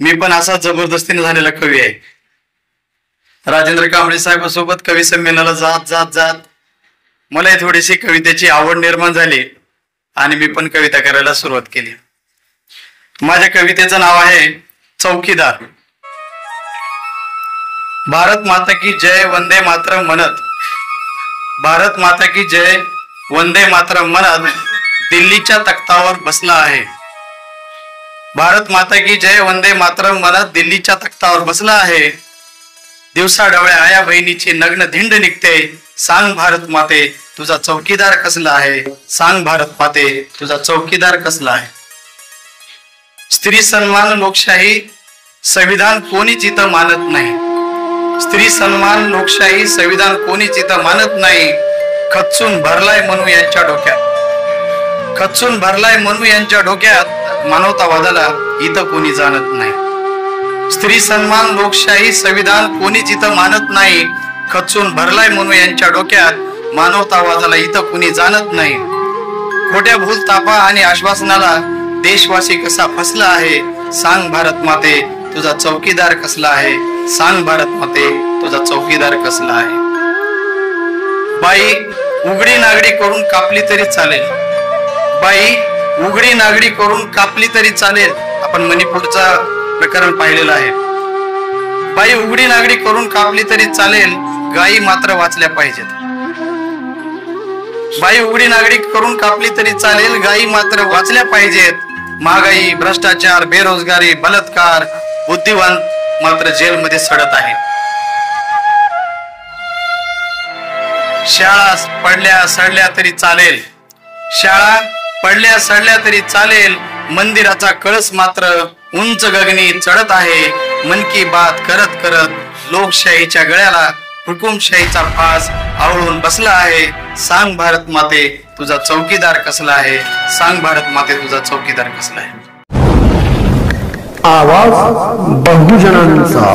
मी पण असा जबरदस्तीने झालेला कवी आहे. राजेंद्र कांबळे साहेबांसोबत कवी संमेलनाला जात जात जात मला थोडीशी कवितेची आवड निर्माण झाली आणि मी पण कविता करायला सुरुवात केली. माझ्या कवितेचं नाव आहे चौकीदार. भारत माता की जय वंदे मातरम म्हणत, भारत माता की जय वंदे मातरम म्हणत दिल्लीच्या तख्तावर बसला आहे. भारत माता की जय वंदे मातरम म्हणत दिल्लीच्या तख्तावर बसला आहे. दिवसा डवळ्या आया बहिणीची नग्न धिंड निघते. सांग भारत माते तुझा चौकीदार कसला आहे. सांग भारत माते तुझा चौकीदार कसला आहे. स्त्री सन्मान लोकशाही संविधान कोणीच इथं मानत नाही. स्त्री सन्मान लोकशाही संविधान कोणीच इथं मानत नाही. खचून भरलाय मनू यांच्या डोक्यात, खचून भरलाय मनू यांच्या डोक्यात मानवतावादाला इथं कोणी जाणत नाही. स्त्री सन्मान लोकशाही संविधान कोणीच इथं मानत नाही. खचून भरलाय मनू यांच्या डोक्यात मानवतावादाला इथं कोणी जाणत नाही. खोट्या भूलतापा आणि आश्वासनाला देशवासी कसा फसला आहे. सांग भारत माते तुझा चौकीदार कसला आहे. सांग भारत माते तुझा चौकीदार कसला आहे. बाई उघडी नागडी करून कापली तरी चालेल. बाई उघडी नागडी करून कापली तरी चालेल. आपण मणिपूरचा प्रकरण पाहिलेलं आहे. बाई उघडी नागडी करून कापली तरी चालेल. गायी मात्र वाचल्या पाहिजेत. बाई उघडी नागडी करून कापली तरी चालेल. गायी मात्र वाचल्या पाहिजेत. महागाई, भ्रष्टाचार, बेरोजगारी, बलात्कार, बुद्धिवंत मात्र जेलमध्ये सडत आहे. शाळा पडल्या सडल्या तरी चालेल. शाळा पडल्या सडल्या तरी चालेल. मंदिराचा कळस मात्र उंच गगनी चढत आहे. मन की बात करत करत लोकशाहीच्या गळ्याला हुकुमशाहीचा फास आवळून बसला आहे. सांग भारत माते तुझा चौकीदार कसला आहे. सांग भारत माते तुझा चौकीदार कसला आहे. आवाज बहुजनांचा.